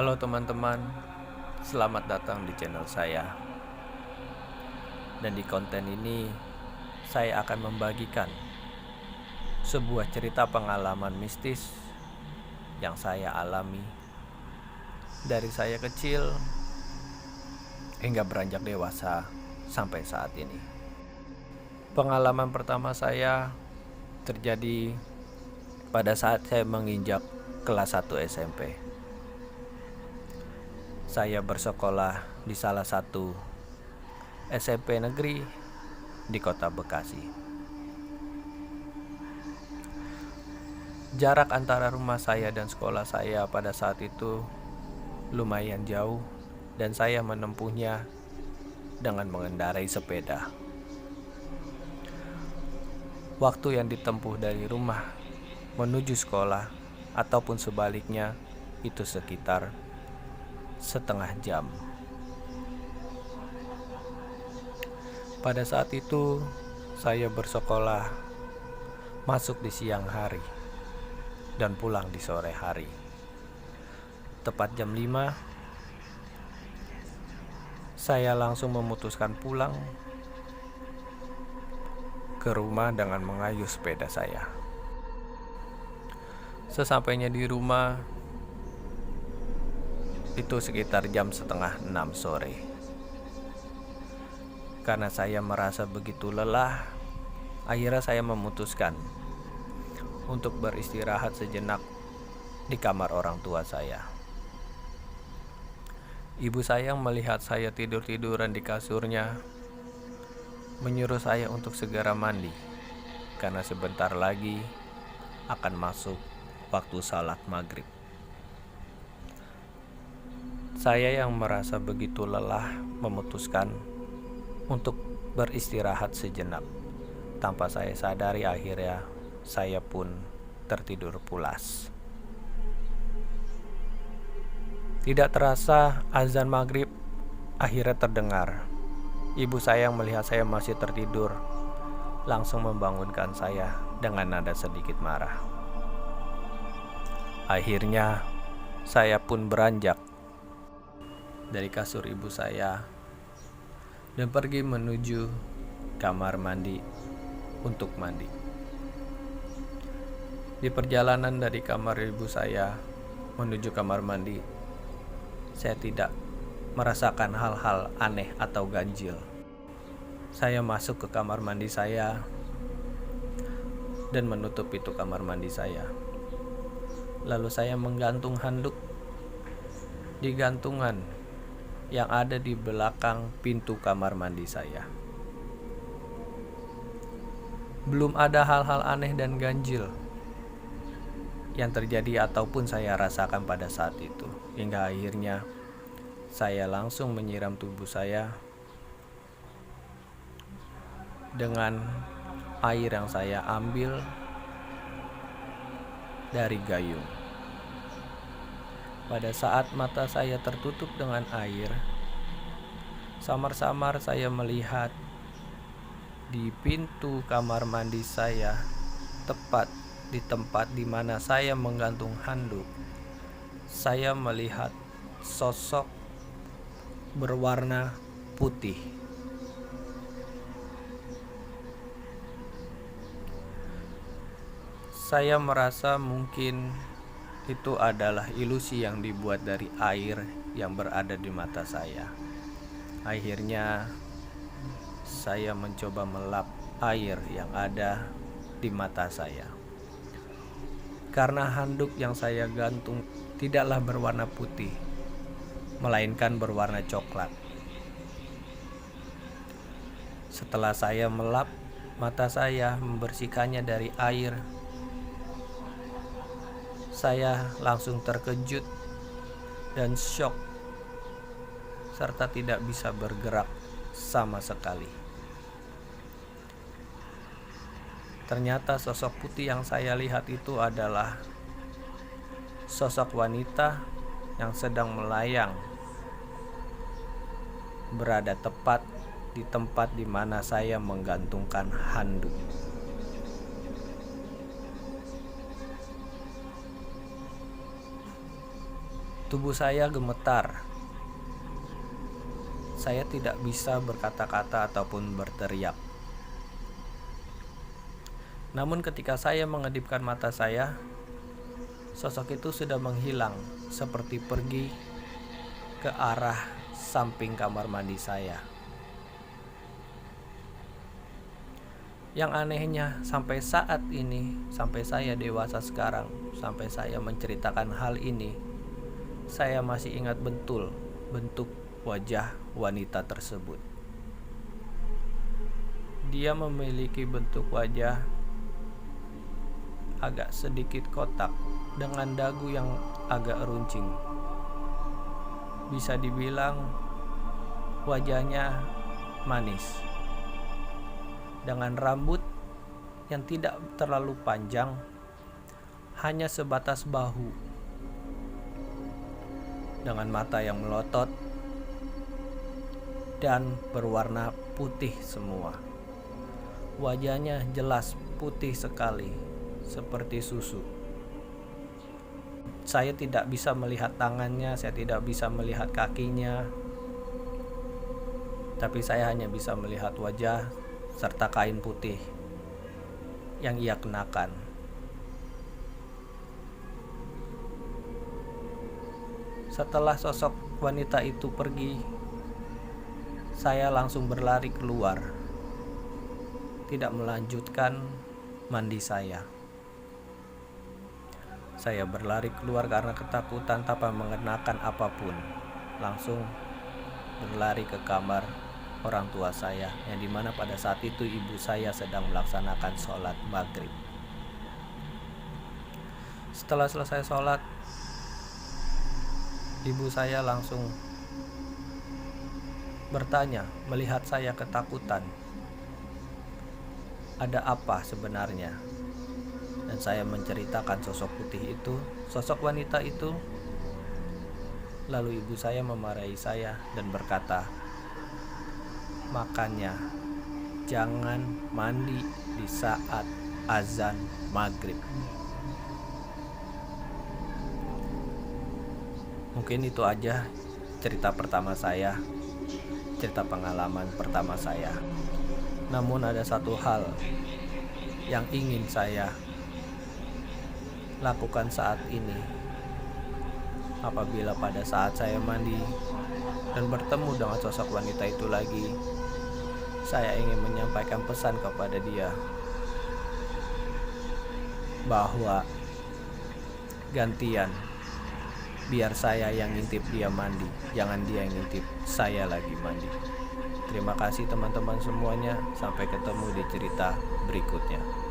Halo teman-teman, selamat datang di channel saya. Dan di konten ini, saya akan membagikan sebuah cerita pengalaman mistis yang saya alami dari saya kecil hingga beranjak dewasa sampai saat ini. Pengalaman pertama saya terjadi pada saat saya menginjak kelas 1 SMP. Saya bersekolah di salah satu SMP negeri di kota Bekasi. Jarak antara rumah saya dan sekolah saya pada saat itu lumayan jauh dan saya menempuhnya dengan mengendarai sepeda. Waktu yang ditempuh dari rumah menuju sekolah ataupun sebaliknya itu sekitar setengah jam. Pada saat itu saya bersekolah masuk di siang hari dan pulang di sore hari. Tepat jam 5 saya langsung memutuskan pulang ke rumah dengan mengayuh sepeda saya. Sesampainya di rumah itu sekitar jam setengah 6 sore. Karena saya merasa begitu lelah, akhirnya saya memutuskan untuk beristirahat sejenak di kamar orang tua saya. Ibu saya melihat saya tidur-tiduran di kasurnya, menyuruh saya untuk segera mandi karena sebentar lagi akan masuk waktu salat maghrib. Saya yang merasa begitu lelah memutuskan untuk beristirahat sejenak. Tanpa saya sadari akhirnya saya pun tertidur pulas. Tidak terasa azan maghrib akhirnya terdengar. Ibu saya yang melihat saya masih tertidur langsung membangunkan saya dengan nada sedikit marah. Akhirnya saya pun beranjak dari kasur ibu saya dan pergi menuju kamar mandi untuk mandi. Di perjalanan dari kamar ibu saya menuju kamar mandi, saya tidak merasakan hal-hal aneh atau ganjil. Saya masuk ke kamar mandi saya dan menutup pintu kamar mandi saya. Lalu saya menggantung handuk di gantungan yang ada di belakang pintu kamar mandi saya. Belum ada hal-hal aneh dan ganjil yang terjadi ataupun saya rasakan pada saat itu. Hingga akhirnya saya langsung menyiram tubuh saya dengan air yang saya ambil dari gayung. Pada saat mata saya tertutup dengan air, samar-samar saya melihat di pintu kamar mandi saya, tepat di tempat di mana saya menggantung handuk, saya melihat sosok berwarna putih. Saya merasa mungkin itu adalah ilusi yang dibuat dari air yang berada di mata saya. Akhirnya saya mencoba melap air yang ada di mata saya. Karena handuk yang saya gantung tidaklah berwarna putih, melainkan berwarna coklat. Setelah saya melap mata saya membersihkannya dari air, saya langsung terkejut dan syok serta tidak bisa bergerak sama sekali. Ternyata sosok putih yang saya lihat itu adalah sosok wanita yang sedang melayang, berada tepat di tempat di mana saya menggantungkan handuk. Tubuh saya gemetar. Saya tidak bisa berkata-kata ataupun berteriak. Namun ketika saya mengedipkan mata saya, sosok itu sudah menghilang, seperti pergi ke arah samping kamar mandi saya. Yang anehnya, sampai saat ini, sampai saya dewasa sekarang, sampai saya menceritakan hal ini, saya masih ingat betul bentuk wajah wanita tersebut. Dia memiliki bentuk wajah agak sedikit kotak dengan dagu yang agak runcing. Bisa dibilang wajahnya manis, dengan rambut yang tidak terlalu panjang, hanya sebatas bahu, dengan mata yang melotot dan berwarna putih semua. Wajahnya jelas putih sekali, seperti susu. Saya tidak bisa melihat tangannya, saya tidak bisa melihat kakinya, tapi saya hanya bisa melihat wajah serta kain putih yang ia kenakan. Setelah sosok wanita itu pergi, saya langsung berlari keluar, tidak melanjutkan mandi saya. Saya berlari keluar karena ketakutan tanpa mengenakan apapun. Langsung berlari ke kamar orang tua saya, yang dimana pada saat itu ibu saya sedang melaksanakan sholat maghrib. Setelah selesai sholat, ibu saya langsung bertanya, melihat saya ketakutan, ada apa sebenarnya? Dan saya menceritakan sosok putih itu, sosok wanita itu. Lalu ibu saya memarahi saya dan berkata, makanya jangan mandi di saat azan maghrib. Mungkin itu aja cerita pertama saya, cerita pengalaman pertama saya. Namun ada satu hal yang ingin saya lakukan saat ini. Apabila pada saat saya mandi dan bertemu dengan sosok wanita itu lagi, saya ingin menyampaikan pesan kepada dia bahwa gantian, biar saya yang ngintip dia mandi, jangan dia yang ngintip saya lagi mandi. Terima kasih teman-teman semuanya, sampai ketemu di cerita berikutnya.